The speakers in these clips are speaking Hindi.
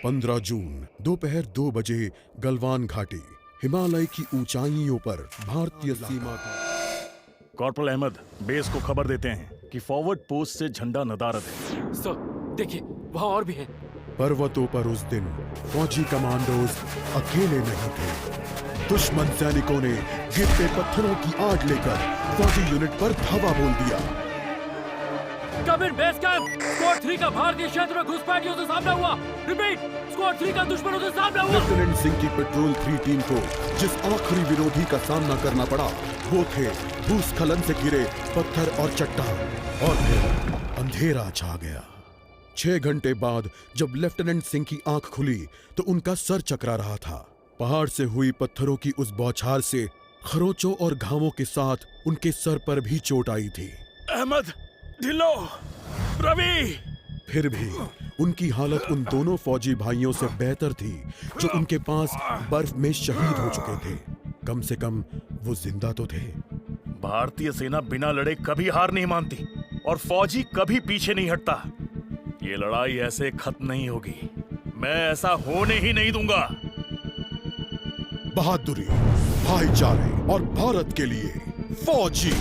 15 जून दोपहर 2 बजे गलवान घाटी, हिमालय की ऊंचाइयों पर भारतीय सीमा पर। कॉर्पोरल अहमद, बेस को खबर देते हैं कि फॉरवर्ड पोस्ट से झंडा नदारद है। सर, देखिए वहाँ और भी हैं। पर्वतों पर उस दिन फौजी कमांडोज अकेले नहीं थे। दुश्मन सैनिकों ने गिरते पत्थरों की आड़ लेकर फौजी यूनिट पर धावा बोल दिया। कम इन बेस कैंप, स्क्वाड 3 का भारतीय क्षेत्र में घुसपैठियों से सामना हुआ। रिपीट, स्क्वाड 3 का दुश्मनों से सामना हुआ। लेफ्टिनेंट सिंह की पेट्रोल 3 टीम को जिस आखिरी विरोधी का सामना करना पड़ा वो थे भूस्खलन से घिरे पत्थर और चट्टान। और फिर अंधेरा छा गया। 6 घंटे बाद जब लेफ्टिनेंट सिंह की आंख खुली तो उनका सर चकरा रहा था। पहाड़ से हुई पत्थरों की उस बौछार से खरोंचों और घावों के साथ उनके सर पर भी चोट आई थी। अहमद, ढिल्लो, रवि। फिर भी उनकी हालत उन दोनों फौजी भाइयों से बेहतर थी जो उनके पास बर्फ में शहीद हो चुके थे। कम से कम वो जिंदा तो थे। भारतीय सेना बिना लड़े कभी हार नहीं मानती और फौजी कभी पीछे नहीं हटता। ये लड़ाई ऐसे खत्म नहीं होगी। मैं ऐसा होने ही नहीं दूंगा। बहादुरी, भाईचारे और भारत के लिए फौजी।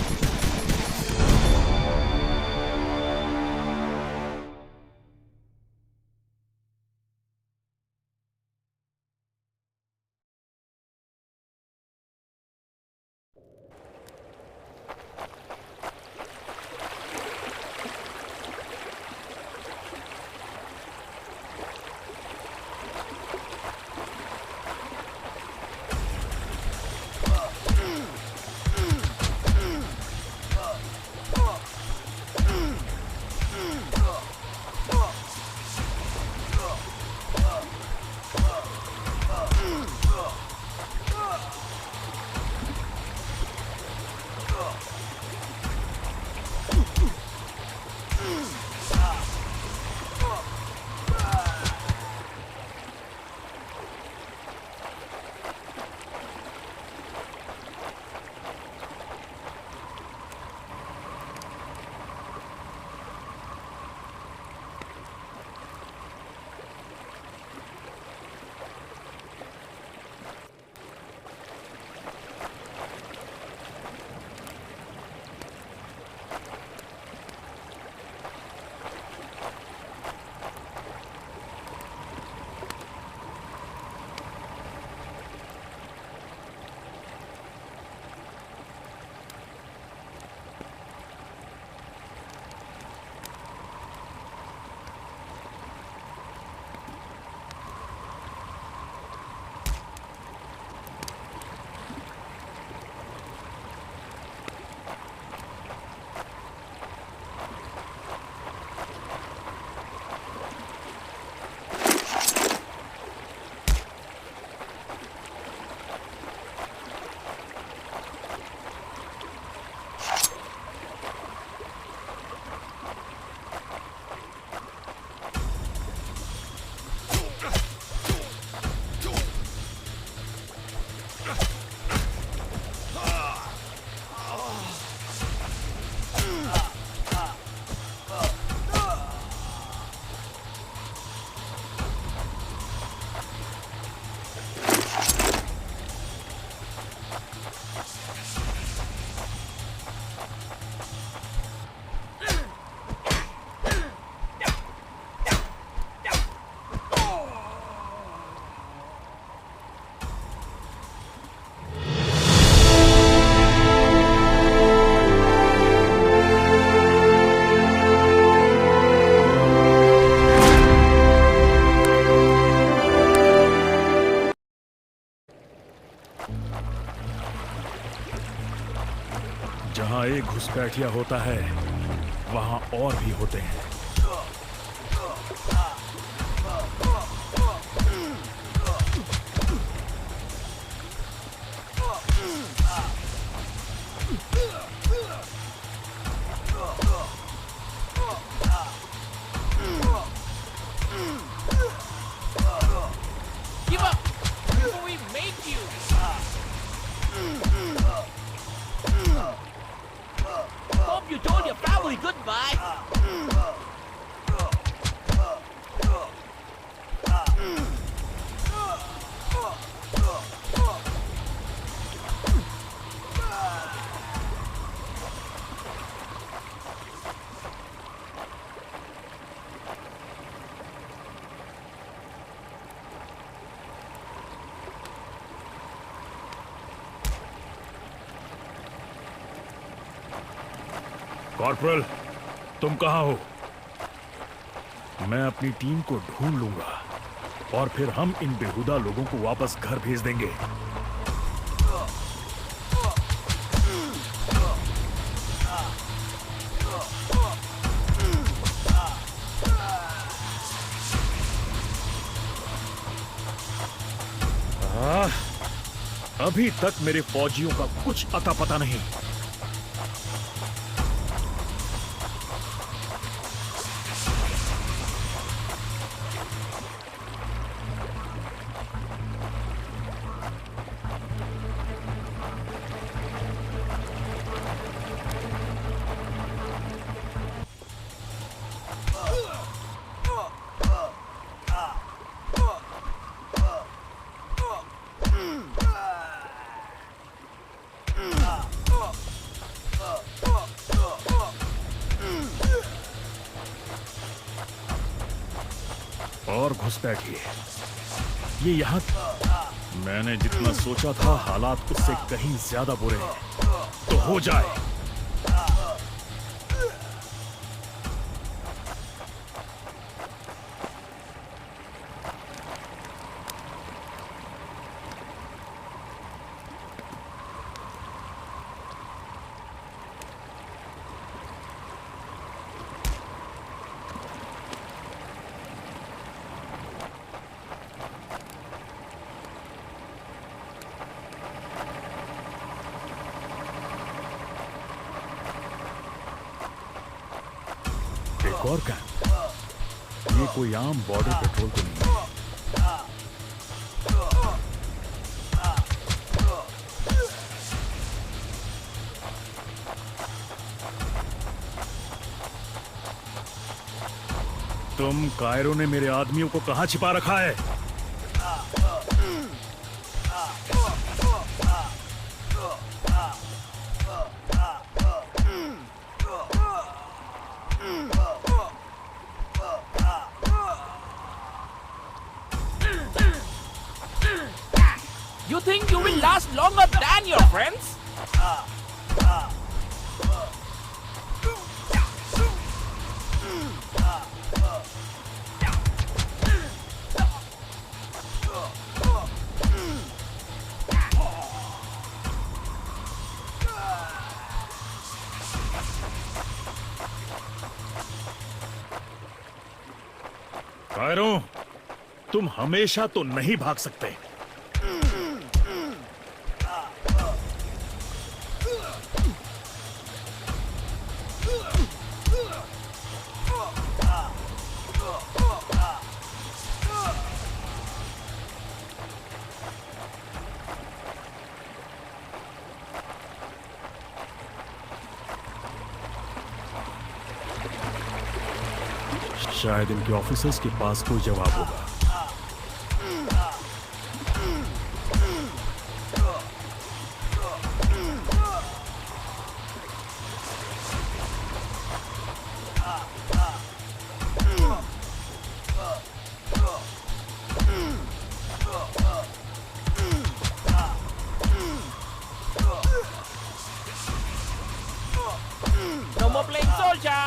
जहां एक घुसपैठिया होता है वहां और भी होते हैं। Give up before we make you. Hope you told your family goodbye. Corporal, तुम कहां हो? मैं अपनी टीम को ढूंढ लूंगा और फिर हम इन बेहुदा लोगों को वापस घर भेज देंगे। अभी तक मेरे फौजियों का कुछ अता पता नहीं। और घुसपैठिए। ये यहाँ मैंने जितना सोचा था हालात उससे कहीं ज्यादा बुरे हैं। तो हो जाए। एक और कैंप। ये कोई आम बॉर्डर पेट्रोल तो नहीं है। तुम कायरो ने मेरे आदमियों को कहां छिपा रखा है? You think you will last longer than your friends? Cairo, तुम हमेशा तो नहीं भाग सकते। शायद इनके ऑफिसर्स के पास कोई जवाब होगा। No more playing soldier.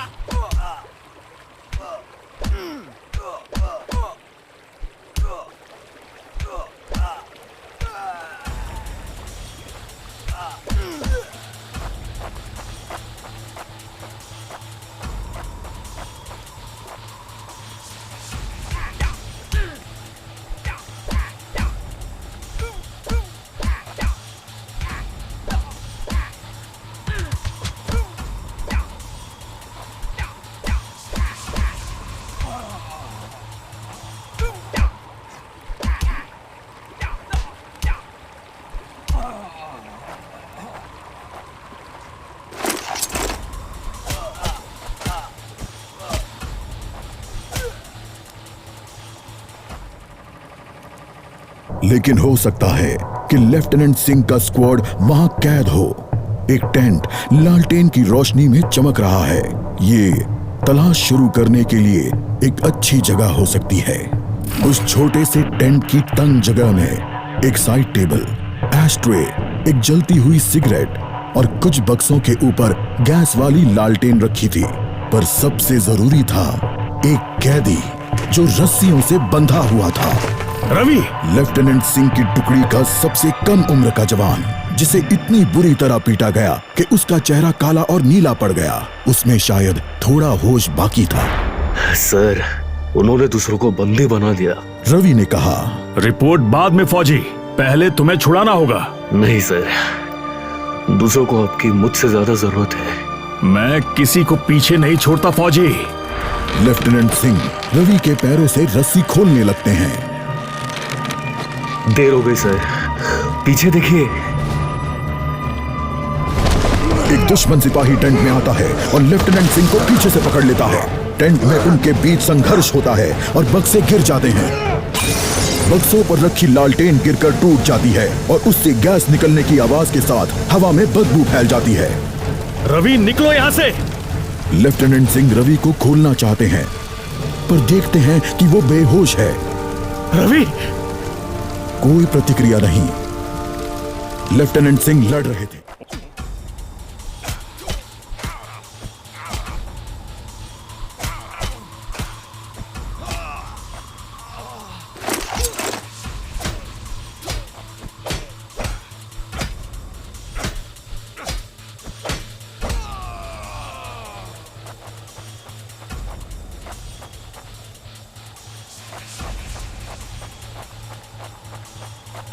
लेकिन हो सकता है कि लेफ्टिनेंट सिंह का स्क्वाड वहां कैद हो। एक टेंट लालटेन की रोशनी में चमक रहा है। ये तलाश शुरू करने के लिए एक अच्छी जगह हो सकती है। उस छोटे से टेंट की तंग जगह में एक साइड टेबल, एशट्रे, एक जलती हुई सिगरेट और कुछ बक्सों के ऊपर गैस वाली लालटेन रखी थी। पर सबसे जरूरी था एक कैदी जो रस्सियों से बंधा हुआ था। रवि! लेफ्टिनेंट सिंह की टुकड़ी का सबसे कम उम्र का जवान, जिसे इतनी बुरी तरह पीटा गया कि उसका चेहरा काला और नीला पड़ गया। उसमें शायद थोड़ा होश बाकी था। सर, उन्होंने दूसरों को बंदी बना दिया। रवि ने कहा। रिपोर्ट बाद में फौजी, पहले तुम्हें छुड़ाना होगा। नहीं सर, दूसरों को आपकी मुझसे ज्यादा जरूरत है। मैं किसी को पीछे नहीं छोड़ता फौजी। लेफ्टिनेंट सिंह रवि के पैरों से रस्सी खोलने लगते हैं। देर हो गई सर, पीछे देखिए। एक दुश्मन सिपाही टेंट में आता है और लेफ्टिनेंट सिंह को पीछे से पकड़ लेता है। टेंट में उनके बीच संघर्ष होता है और बक्से गिर जाते हैं। बक्सों पर रखी लालटेन गिरकर टूट जाती है और उससे गैस निकलने की आवाज के साथ हवा में बदबू फैल जाती है। रवि, निकलो यहाँ से! लेफ्टिनेंट सिंह रवि को खोलना चाहते हैं, पर देखते हैं कि वो बेहोश है। रवि! कोई प्रतिक्रिया नहीं। लेफ्टिनेंट सिंह लड़ रहे थे।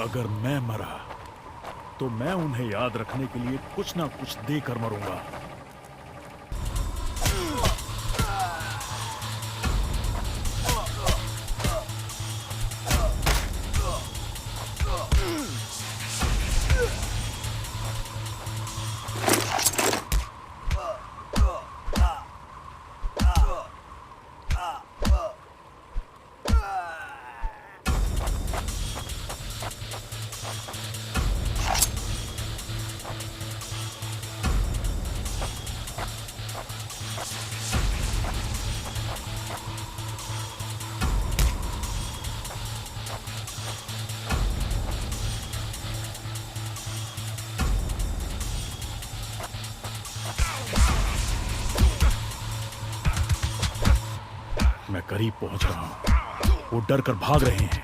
अगर मैं मरा तो मैं उन्हें याद रखने के लिए कुछ ना कुछ देकर मरूंगा। मैं करीब पहुंच रहा हूं। वो डर कर भाग रहे हैं।